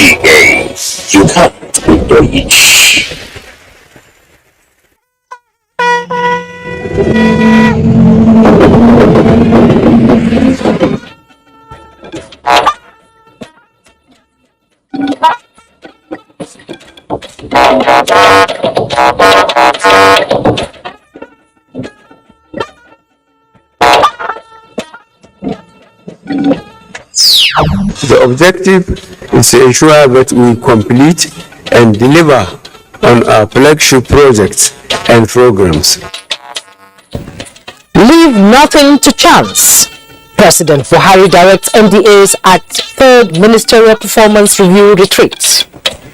NTA, you can't be Deutsch. The objective is to ensure that we complete and deliver on our flagship projects and programs. Leave nothing to chance. President Buhari directs NDAs at third Ministerial Performance Review Retreat.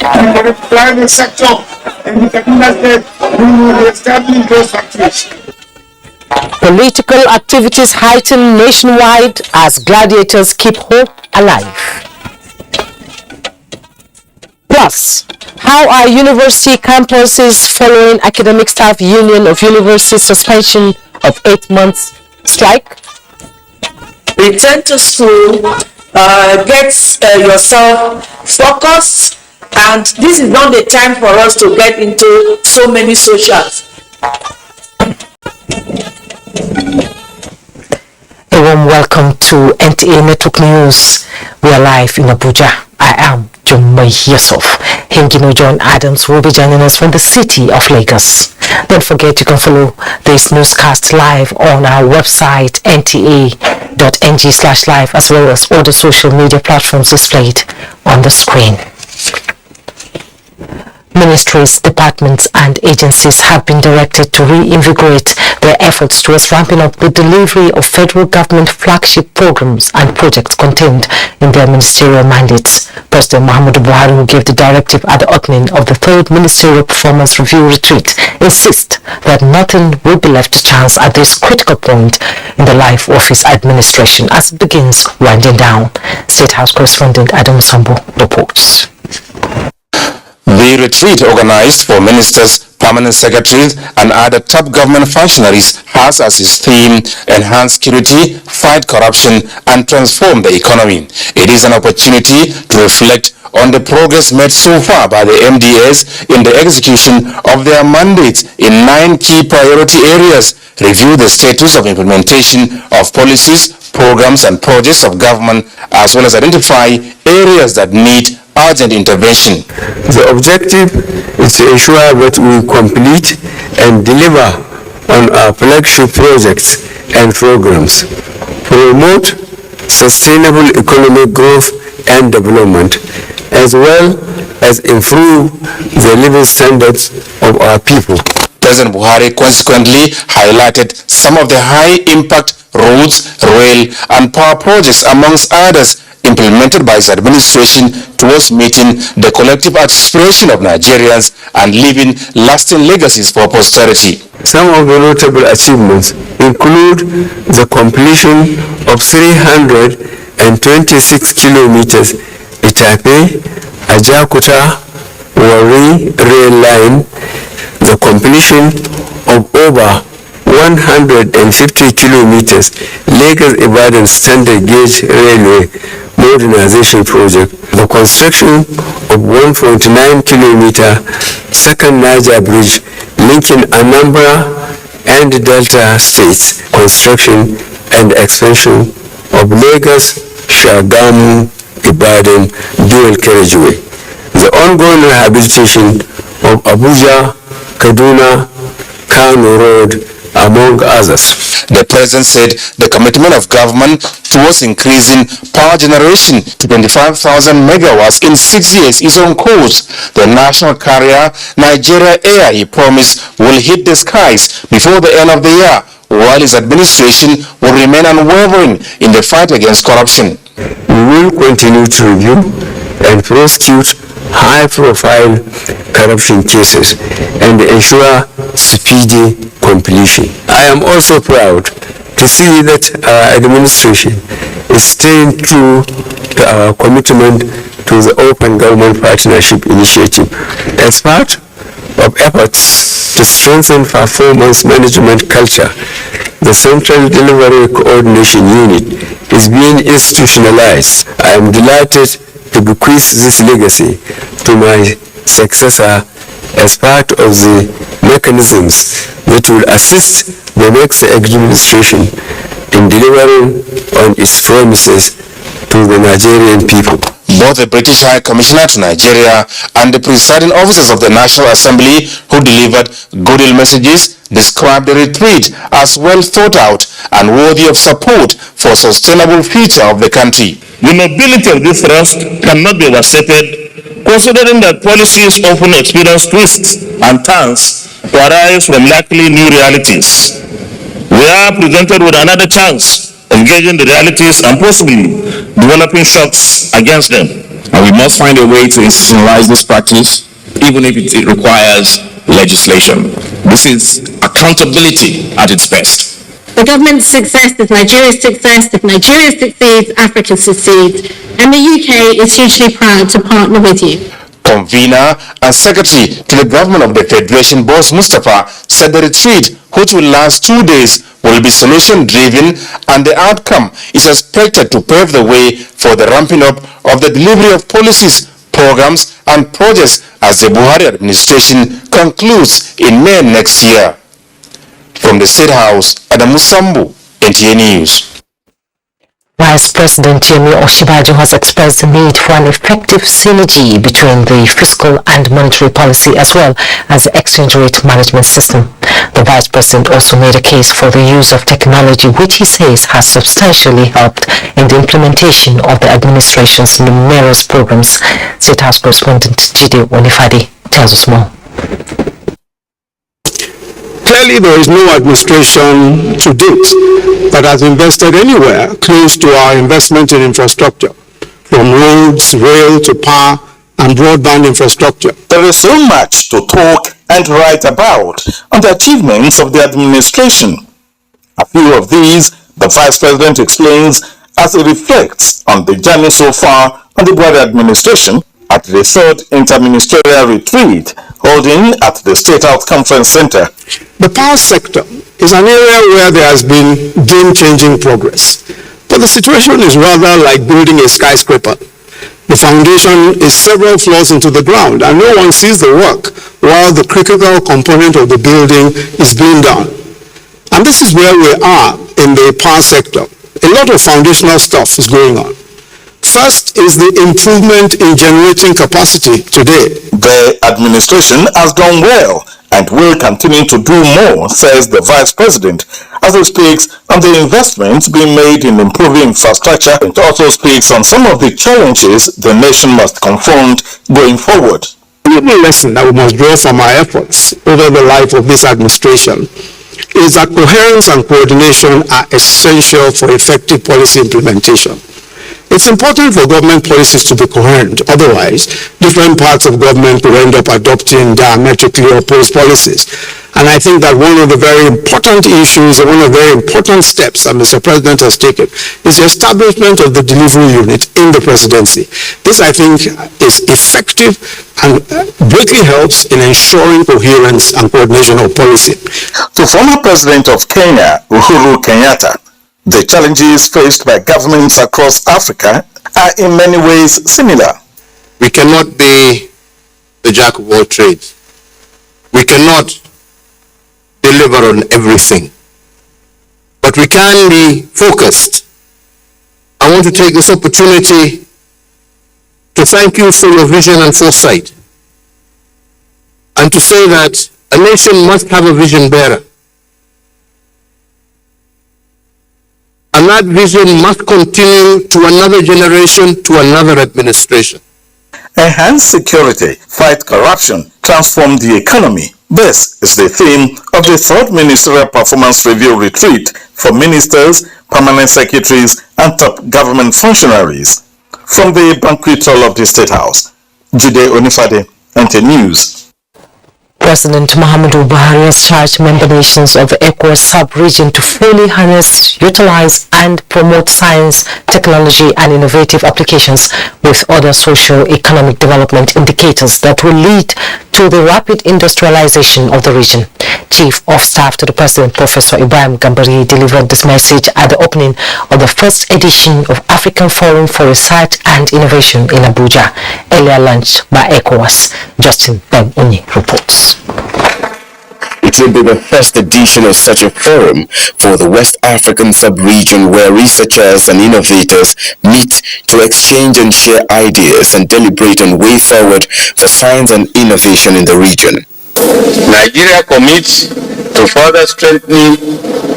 In the private sector, in the technical state, we will establish those factories. Political activities heighten nationwide as gladiators keep hope alive. Plus, how are university campuses following Academic Staff Union of Universities suspension of 8 months strike? Return to school, get yourself focused, and this is not the time for us to get into so many socials. A warm welcome to NTA Network News. We are live in Abuja. I am Jummai Yusuf. Hingino John Adams will be joining us from the city of Lagos. Don't forget you can follow this newscast live on our website nta.ng/live as well as all the social media platforms displayed on the screen. Ministries, departments and agencies have been directed to reinvigorate their efforts towards ramping up the delivery of federal government flagship programs and projects contained in their ministerial mandates. President Muhammadu Buhari, who gave the directive at the opening of the third Ministerial Performance Review Retreat, insists that nothing will be left to chance at this critical point in the life of his administration as it begins winding down. State House correspondent Adam Sambo reports. The retreat, organized for ministers, permanent secretaries and other top government functionaries, has as its theme enhance security, fight corruption and transform the economy. It is an opportunity to reflect on the progress made so far by the MDAs in the execution of their mandates in 9 key priority areas, review the status of implementation of policies, programs and projects of government, as well as identify areas that need urgent intervention. The objective is to ensure that we complete and deliver on our flagship projects and programs, promote sustainable economic growth and development, as well as improve the living standards of our people. President Buhari consequently highlighted some of the high-impact roads, rail and power projects, amongst others, implemented by his administration towards meeting the collective aspiration of Nigerians and leaving lasting legacies for posterity. Some of the notable achievements include the completion of 326 kilometers Itape, Ajakuta, Warri rail line, the completion of over 150 kilometers Lagos-Ibadan standard gauge railway modernization project, the construction of 1.9 kilometer second Niger bridge linking Anambra and Delta states, construction and expansion of Lagos-Shagamu-Ibadan dual carriageway, the ongoing rehabilitation of Abuja, Kaduna, Kano Road, among others. The president said the commitment of government towards increasing power generation to 25,000 megawatts in 6 years is on course. The national carrier Nigeria Air, he promised, will hit the skies before the end of the year, while his administration will remain unwavering in the fight against corruption. We will continue to review and prosecute high-profile corruption cases and ensure speedy completion. I am also proud to see that our administration is staying true to our commitment to the Open Government Partnership Initiative as part of efforts to strengthen performance management culture. The Central Delivery Coordination Unit is being institutionalized. I am delighted to to bequeath this legacy to my successor as part of the mechanisms that will assist the next administration in delivering on its promises to the Nigerian people. Both the British High Commissioner to Nigeria and the presiding officers of the National Assembly who delivered goodwill messages described the retreat as well thought out and worthy of support for a sustainable future of the country. The nobility of this thrust cannot be overstated, considering that policies often experience twists and turns to arise from likely new realities. We are presented with another chance engaging the realities and possibly developing shocks against them. And we must find a way to institutionalize this practice, even if it requires legislation. This is accountability at its best. The government's success is Nigeria's success. If Nigeria succeeds, Africa succeeds. And the UK is hugely proud to partner with you. Convener and Secretary to the Government of the Federation, Boss Mustapha, said the retreat, which will last 2 days, will be solution-driven and the outcome is expected to pave the way for the ramping up of the delivery of policies, programs and projects as the Buhari administration concludes in May next year. From the State House, Adamu Sambu, NTA News. Vice President Yemi Osinbajo has expressed the need for an effective synergy between the fiscal and monetary policy as well as the exchange rate management system. The Vice President also made a case for the use of technology, which he says has substantially helped in the implementation of the administration's numerous programs. State House correspondent Jide Onifade tells us more. Clearly, there is no administration to date that has invested anywhere close to our investment in infrastructure, from roads, rail to power and broadband infrastructure. There is so much to talk and write about on the achievements of the administration. A few of these, the Vice President explains as he reflects on the journey so far on the Buhari administration at the third interministerial retreat holding at the State House Conference Center. The power sector is an area where there has been game-changing progress, but the situation is rather like building a skyscraper. The foundation is several floors into the ground and no one sees the work while the critical component of the building is being done. And this is where we are in the power sector. A lot of foundational stuff is going on. First is the improvement in generating capacity today. The administration has done well and will continue to do more, says the Vice President, as he speaks on the investments being made in improving infrastructure. It also speaks on some of the challenges the nation must confront going forward. The lesson that we must draw from our efforts over the life of this administration is that coherence and coordination are essential for effective policy implementation. It's important for government policies to be coherent. Otherwise, different parts of government will end up adopting diametrically opposed policies. And I think that one of the very important issues and one of the very important steps that Mr. President has taken is the establishment of the delivery unit in the presidency. This, I think, is effective and greatly helps in ensuring coherence and coordination of policy. To former President of Kenya, Uhuru Kenyatta, the challenges faced by governments across Africa are in many ways similar. We cannot be the jack of all trades. We cannot deliver on everything. But we can be focused. I want to take this opportunity to thank you for your vision and foresight, and to say that a nation must have a vision bearer. And that vision must continue to another generation, to another administration. Enhance security, fight corruption, transform the economy. This is the theme of the third Ministerial Performance Review Retreat for ministers, permanent secretaries, and top government functionaries. From the banquet hall of the State House, Jide Onifade, NTA News. President Muhammadu Buhari has charged member nations of the ECOWAS sub-region to fully harness, utilize and promote science, technology and innovative applications with other socio-economic development indicators that will lead to the rapid industrialization of the region. Chief of Staff to the President, Professor Ibrahim Gambari, delivered this message at the opening of the first edition of African Forum for Research and Innovation in Abuja, earlier launched by ECOWAS. Justin Bem-Unyi reports. It will be the first edition of such a forum for the West African sub-region, where researchers and innovators meet to exchange and share ideas and deliberate on way forward for science and innovation in the region. Nigeria commits to further strengthening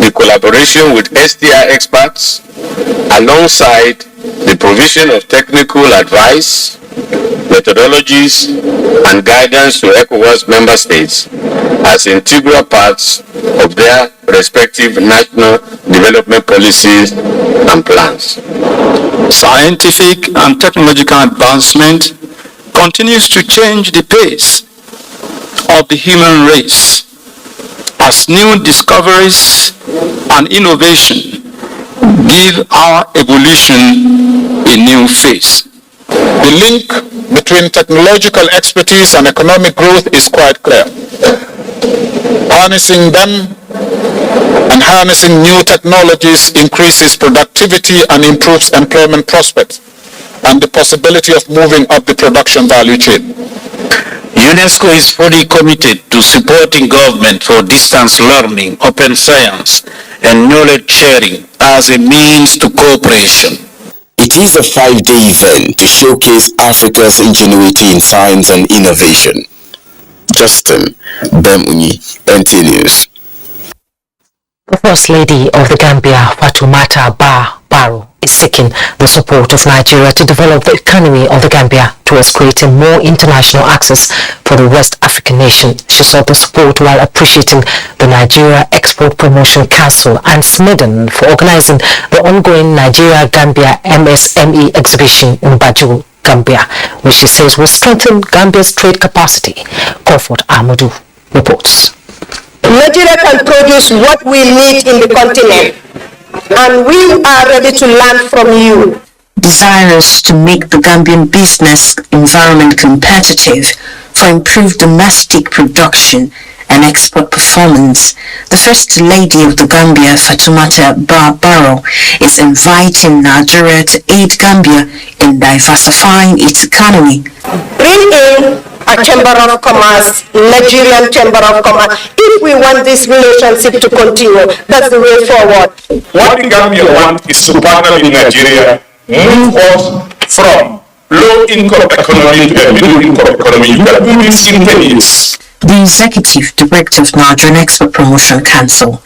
the collaboration with STI experts alongside the provision of technical advice, methodologies, and guidance to ECOWAS member states as integral parts of their respective national development policies and plans. Scientific and technological advancement continues to change the pace of the human race as new discoveries and innovation give our evolution a new phase. The link between technological expertise and economic growth is quite clear. Harnessing them and harnessing new technologies increases productivity and improves employment prospects and the possibility of moving up the production value chain. UNESCO is fully committed to supporting government for distance learning, open science, and knowledge sharing as a means to cooperation. It is a 5-day event to showcase Africa's ingenuity in science and innovation. Justin Bem-Unyi, NTA News. The First Lady of the Gambia, Fatoumata Barrow, is seeking the support of Nigeria to develop the economy of the Gambia towards creating more international access for the West African nation. She sought the support while appreciating the Nigeria Export Promotion Council and SMEDAN for organizing the ongoing Nigeria-Gambia MSME exhibition in Banjul, Gambia, which she says will strengthen Gambia's trade capacity. Comfort Ahmadu reports. Nigeria can produce what we need in the continent, and we are ready to learn from you. Desirous to make the Gambian business environment competitive for improved domestic production and export performance, the First Lady of the Gambia, Fatoumata Barrow, is inviting Nigeria to aid Gambia in diversifying its economy. Bring in a Chamber of Commerce, Nigerian Chamber of Commerce, if we want this relationship to continue. That's the way forward. What the Gambia wants is to partner with Nigeria, move us from low-income economy to a middle-income economy. You can do this in 10 years. The Executive Director of Nigerian Export Promotion Council,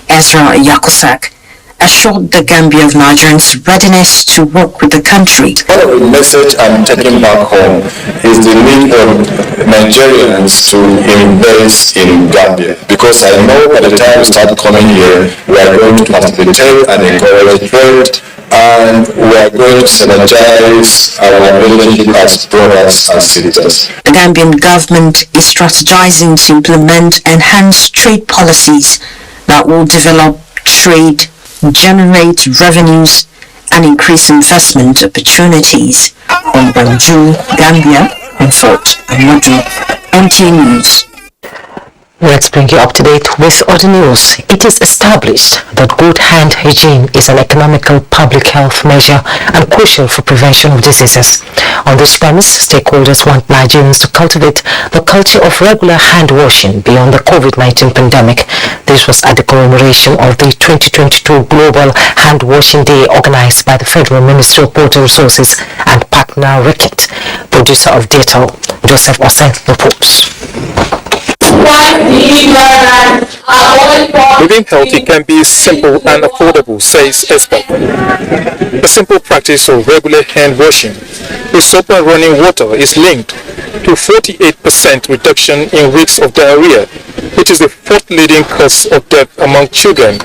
Ezra Yakusak, assured the Gambia of Nigerians' readiness to work with the country. The message I'm taking back home is the need of Nigerians to invest in Gambia, because I know by the time we start coming here, we are going to facilitate and encourage trade, and we are going to synergize our relationship as brothers and sisters. The Gambian government is strategizing to implement enhanced trade policies that will develop trade, generate revenues, and increase investment opportunities. On Banjul, Gambia, and Fort Ahmadu, NTA News. Let's bring you up to date with other news. It is established that good hand hygiene is an economical public health measure and crucial for prevention of diseases. On this premise, stakeholders want Nigerians to cultivate the culture of regular hand washing beyond the COVID-19 pandemic. This was at the commemoration of the 2022 Global Hand Washing Day organized by the Federal Ministry of Water Resources and partner Reckitt. Producer of Data, Joseph Osen, reports. Living healthy can be simple and affordable, says expert. The simple practice of regular hand washing with soap and running water is linked to 48% reduction in rates of diarrhea, which is the fourth leading cause of death among children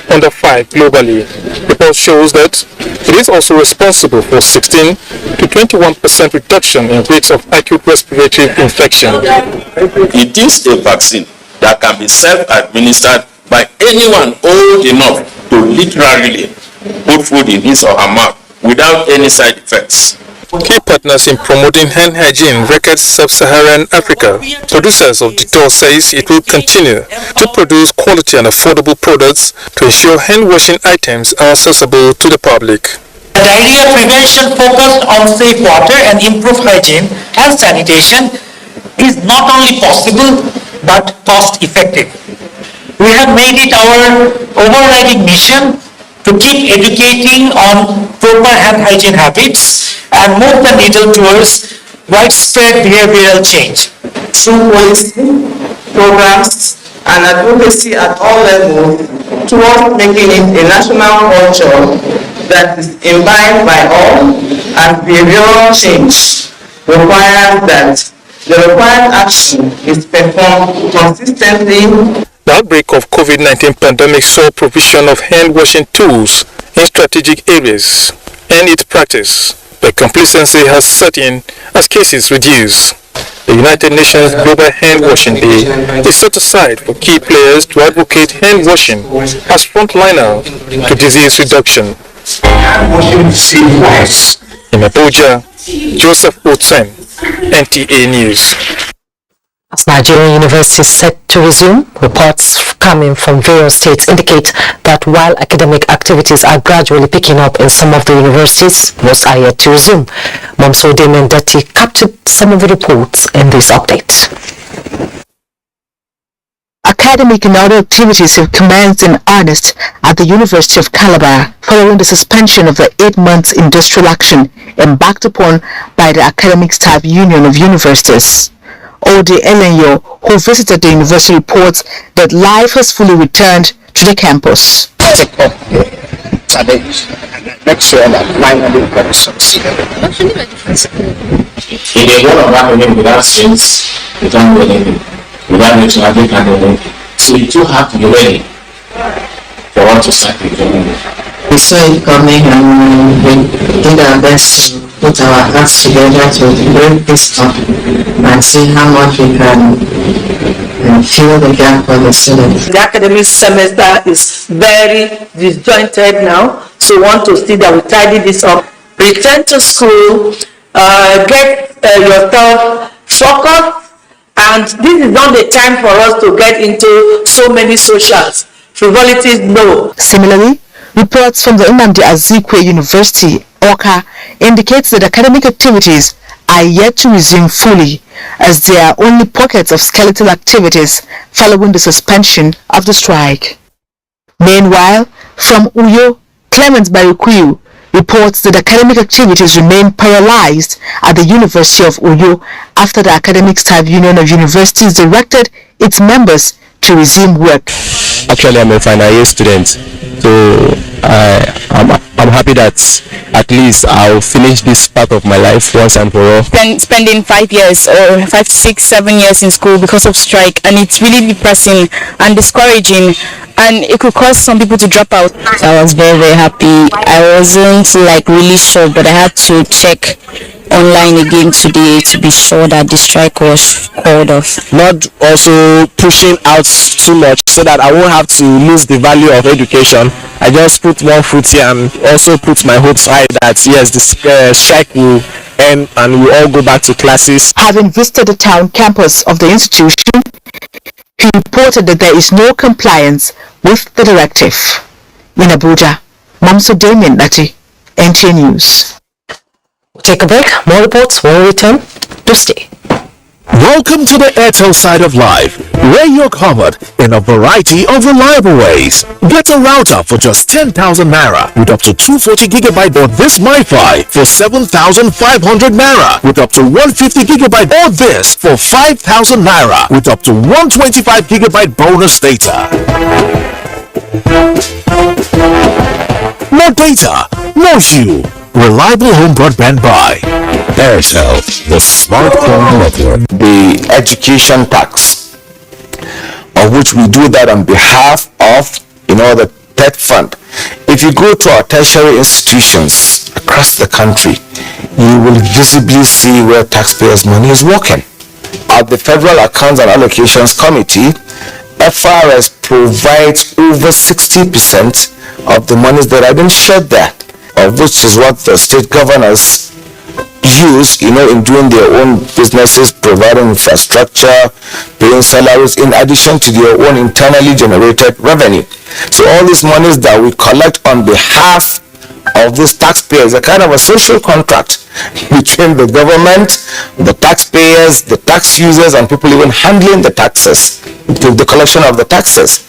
under 5 globally. The report shows that it is also responsible for 16 to 21% reduction in rates of acute respiratory infection. It is a vaccine that can be self-administered by anyone old enough to literally put food in his or her mouth without any side effects. Key partners in promoting hand hygiene record Sub-Saharan Africa. Producers of Dettol says it will continue to produce quality and affordable products to ensure hand washing items are accessible to the public. diarrhea prevention focused on safe water and improved hygiene and sanitation is not only possible but cost effective. We have made it our overriding mission to keep educating on proper hand hygiene habits and move the needle towards widespread behavioral change. Through policy, programs, and advocacy at all levels towards making it a national culture that is imbibed by all, and behavioral change requires that the required action is performed consistently. The outbreak of COVID-19 pandemic saw provision of hand-washing tools in strategic areas and its practice, but complacency has set in as cases reduce. The United Nations Global Hand-Washing Day is set aside for key players to advocate hand-washing as frontliner to disease reduction. In Abuja, Joseph Otsen, NTA News. As Nigerian universities set to resume, reports coming from various states indicate that while academic activities are gradually picking up in some of the universities, most are yet to resume. Momso Demendati captured some of the reports in this update. Academic and other activities have commenced in earnest at the University of Calabar following the suspension of the 8-month industrial action embarked upon by the Academic Staff Union of Universities. Ode Elenyo, who visited the university, reports that life has fully returned to the campus. Take up the challenge and make sure that finally we can succeed. In a world of academic without skills, you can't do anything. Without networking, you can't do anything. So you do have to be ready for what to start with. We saw it coming and we did our best to put our hearts together to break this up and see how much we can fill the gap for the students. The academic semester is very disjointed now, so we want to see that we tidy this up. Return to school, get yourself focused, and this is not the time for us to get into so many socials. Frivolities, no. Similarly, reports from the Nnamdi Azikiwe University, Awka, indicates that academic activities are yet to resume fully, as there are only pockets of skeletal activities following the suspension of the strike. Meanwhile, from Uyo, Clement Barikuyu reports that academic activities remain paralyzed at the University of Uyo after the Academic Staff Union of Universities directed its members to resume work. Actually, I'm a final year student, so I'm happy that at least I'll finish this part of my life once and for all. Spending 5 years or 5, 6, 7 years in school because of strike, and it's really depressing and discouraging, and it could cause some people to drop out. I was very, very happy. I wasn't like really sure, but I had to check online again today to be sure that the strike was called off. Not also pushing out too much so that I won't have to lose the value of education. I just put one foot here and also put my hopes high that yes, the strike will end and we'll all go back to classes. Having visited the town campus of the institution, he reported that there is no compliance with the directive. In Abuja, Momso Damien Dati, NTA News. Take a break. More reports will return. Do stay. Welcome to the Airtel side of life, where you're covered in a variety of reliable ways. Get a router for just 10,000 Naira with up to 240GB, or this MiFi for 7,500 Naira with up to 150GB, or this for 5,000 Naira with up to 125GB bonus data. More data, more you. Reliable home broadband by Airtel, the smartphone network. The education tax, of which we do that on behalf of, the TED fund. If you go to our tertiary institutions across the country, you will visibly see where taxpayers' money is working. At the Federal Accounts and Allocations Committee, FRS provides over 60% of the monies that have been shared there, of which is what the state governors use, in doing their own businesses, providing infrastructure, paying salaries, in addition to their own internally generated revenue. So all these monies that we collect on behalf of these taxpayers, a kind of a social contract between the government, the taxpayers, the tax users, and people even handling the taxes, the collection of the taxes.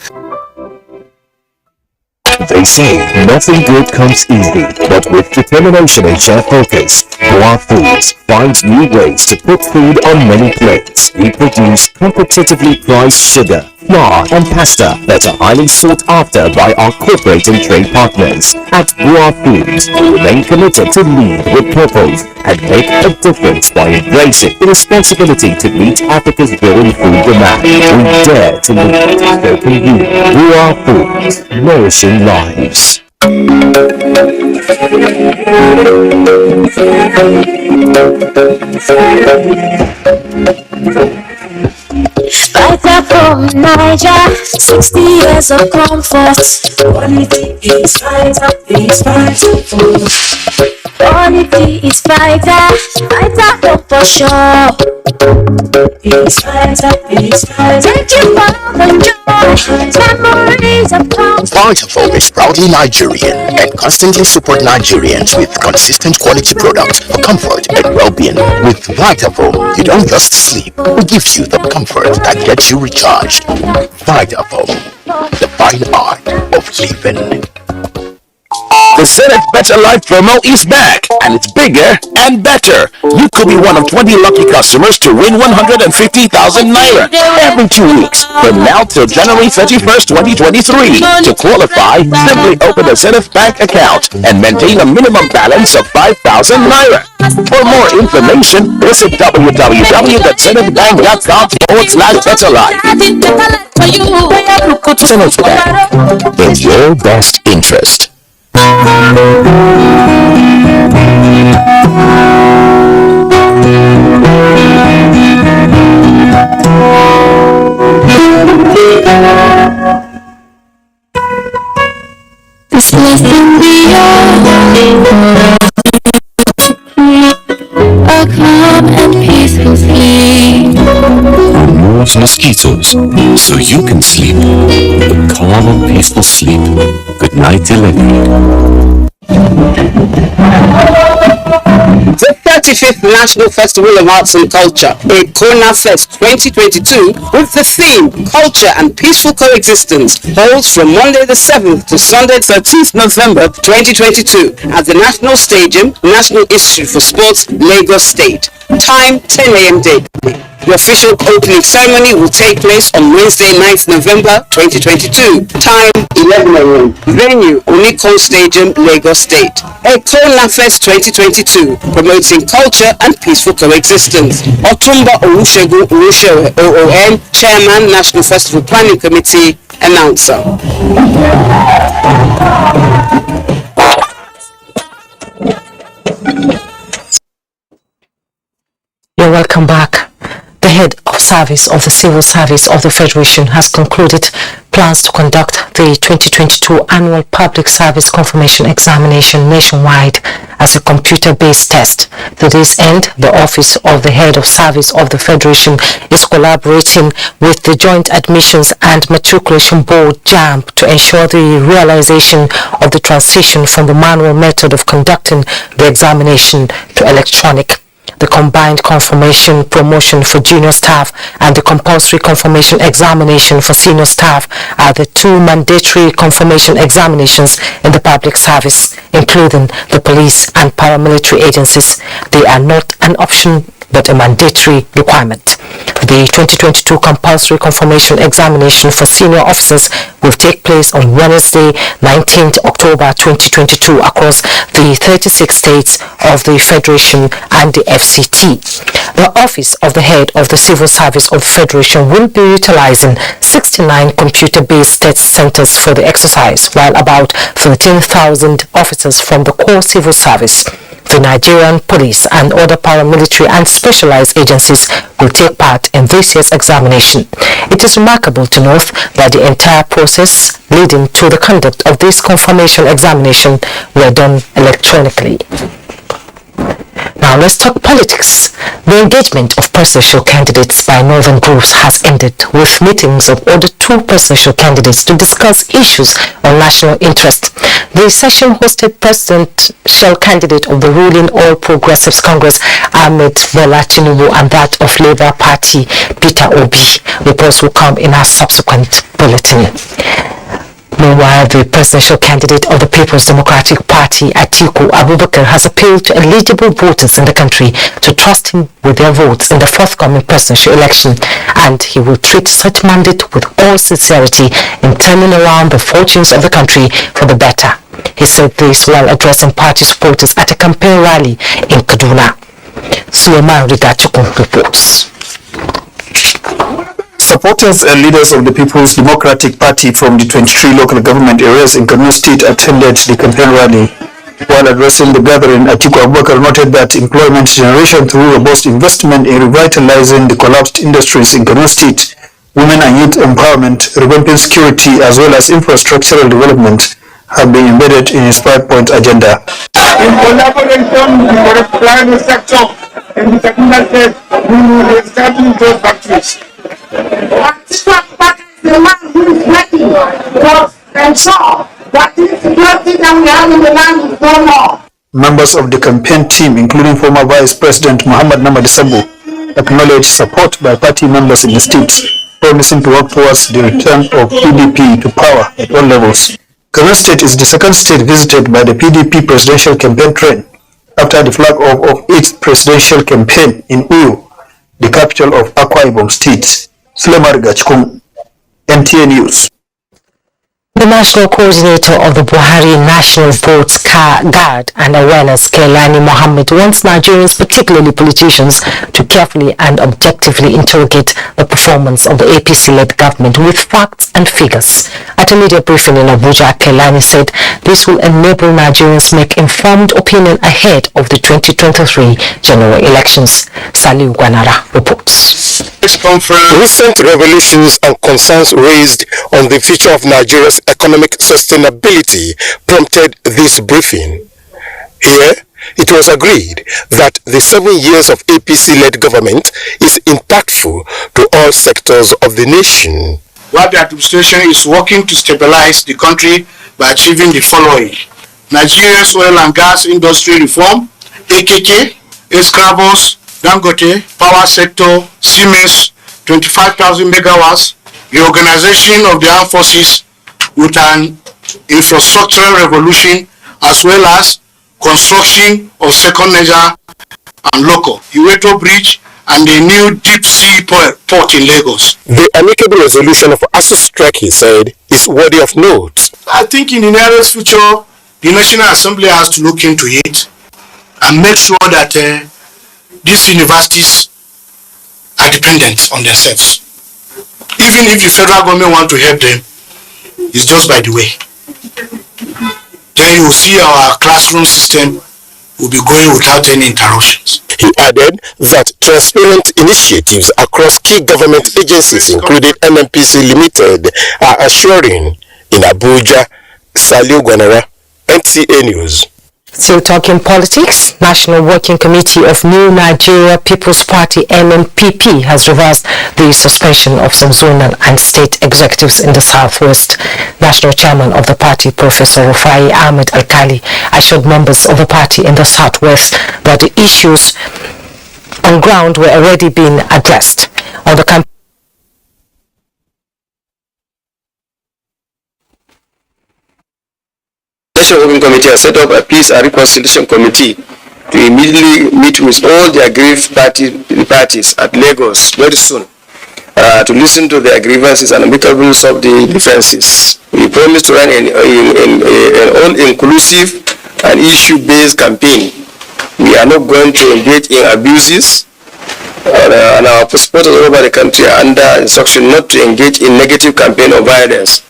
They say nothing good comes easy, but with determination and sheer focus, Goa Foods finds new ways to put food on many plates. We produce competitively priced sugar, flour and pasta that are highly sought after by our corporate and trade partners. At Goa Foods, we remain committed to lead with purpose and make a difference by embracing the responsibility to meet Africa's growing food demand. We dare to lead, so can you. Goa Foods, nourishing lives. Fighter from Niger, 60 years of comfort. Quality is fighter, is fighter food. Quality is fighter, fighter hope for sure. Is fighter, take you for the joy, memories of comfort. Vitafoam is proudly Nigerian and constantly support Nigerians with consistent quality products for comfort and well-being. With Vitafoam, you don't just sleep, we give you the comfort that gets you recharged. Vitafoam, the fine art of living. The Zenith Better Life promo is back, and it's bigger and better. You could be one of 20 lucky customers to win 150,000 naira every 2 weeks from now till January 31st, 2023. To qualify, simply open a Zenith Bank account and maintain a minimum balance of 5,000 naira. For more information, visit www.zenithbank.com/betterlife. Zenith Bank, in your best interest. This life can be a calm and peaceful sleep. Removes mosquitoes so you can sleep. Calm and peaceful sleep. Good night, Eleni. The 35th National Festival of Arts and Culture, Ekona Fest 2022, with the theme Culture and Peaceful Coexistence, holds from Monday the 7th to Sunday 13th November 2022 at the National Stadium, National Institute for Sports, Lagos State. Time 10 a.m. daily. The official opening ceremony will take place on Wednesday 9th November 2022. Time 11 a.m. Venue Unicon Stadium, Lagos State. Ekona Fest 2022, promoting culture and peaceful coexistence. Otumba Olusegun Olusewe, OON, Chairman, National Festival Planning Committee, announcer. You're welcome back. The head of service of the Civil Service of the Federation has concluded plans to conduct the 2022 Annual Public Service Confirmation Examination nationwide as a computer-based test. To this end, the Office of the Head of Service of the Federation is collaborating with the Joint Admissions and Matriculation Board, JAMB, to ensure the realization of the transition from the manual method of conducting the examination to electronic. The combined confirmation promotion for junior staff and the compulsory confirmation examination for senior staff are the two mandatory confirmation examinations in the public service, including the police and paramilitary agencies. They are not an option but a mandatory requirement. The 2022 compulsory confirmation examination for senior officers will take place on Wednesday, 19th October 2022 across the 36 states of the Federation and the FCT. The Office of the Head of the Civil Service of the Federation will be utilizing 69 computer-based test centers for the exercise, while about 13,000 officers from the core civil service, the Nigerian police and other paramilitary and specialized agencies will take part in this year's examination. It is remarkable to note that the entire process leading to the conduct of this confirmation examination were done electronically. Now, Now let's talk politics. The engagement of presidential candidates by northern groups has ended with meetings of all the two presidential candidates to discuss issues of national interest. The session hosted presidential candidate of the ruling All Progressives Congress, Ahmed Bola Tinubu, and that of Labour Party, Peter Obi. Reports will come in our subsequent bulletin. Meanwhile, the presidential candidate of the People's Democratic Party, Atiku Abubakar, has appealed to eligible voters in the country to trust him with their votes in the forthcoming presidential election, and he will treat such mandate with all sincerity in turning around the fortunes of the country for the better. He said this while addressing party supporters at a campaign rally in Kaduna. Suleiman Rigachukwu reports. Supporters and leaders of the People's Democratic Party from the 23 local government areas in Kaduna State attended the campaign rally. While addressing the gathering, Atiku Abubakar noted that employment generation through robust investment in revitalizing the collapsed industries in Kaduna State, women and youth empowerment, revamping security as well as infrastructural development have been embedded in his 5-point agenda. In collaboration with the private sector in the technical state, we will establish those factories. The man who is working to ensure that this security that we have in the land is no more. Members of the campaign team, including former Vice President Muhammad Namadi Sabo, acknowledged support by party members in the state, promising to work towards the return of PDP to power at all levels. Kaduna State is the second state visited by the PDP presidential campaign train after the flag off of its presidential campaign in Uyo, the capital of Akwa Ibom State. Suleiman Rigachukwu, NTA News. The national coordinator of the Buhari National Votes Guard and Awareness, Kelani Mohammed, wants Nigerians, particularly politicians, to carefully and objectively interrogate the performance of the APC-led government with facts and figures. At a media briefing in Abuja, Kelani said this will enable Nigerians make informed opinion ahead of the 2023 general elections. Saliu Gwanara reports. Recent revelations and concerns raised on the future of Nigeria's economic sustainability prompted this briefing. Here, it was agreed that the 7 years of APC-led government is impactful to all sectors of the nation. While the administration is working to stabilize the country by achieving the following: Nigeria's oil and gas industry reform, AKK, Escravos, Dangote, power sector, Siemens, 25,000 megawatts, reorganization of the armed forces with an infrastructural revolution, as well as construction of second Niger and Loco, Iweto Bridge, and a new deep sea port in Lagos. The amicable resolution of ASU strike, he said, is worthy of note. I think in the nearest future, the National Assembly has to look into it and make sure that these universities are dependent on themselves. Even if the federal government want to help them, it's just by the way. Then you will see our classroom system will be going without any interruptions. He added that transparent initiatives across key government agencies, including NNPC Limited, are assuring. In Abuja, Saliu Gwanara, NTA News. Still talking politics, National Working Committee of New Nigeria People's Party NNPP has reversed the suspension of some zonal and state executives in the Southwest. National Chairman of the party, Professor Rufai Ahmed Alkali, assured members of the party in the Southwest that the issues on ground were already being addressed. On the campaign, National Working Committee has set up a Peace and Reconciliation Committee to immediately meet with all the aggrieved parties at Lagos very soon to listen to their grievances and amicably solve the differences. We promise to run an all-inclusive and issue-based campaign. We are not going to engage in abuses, and our supporters all over the country are under instruction not to engage in negative campaign or violence.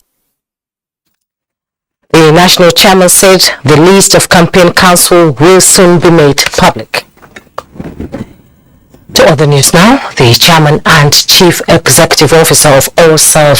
the national chairman said the list of campaign council will soon be made public. To other news now, the chairman and chief executive officer of All Self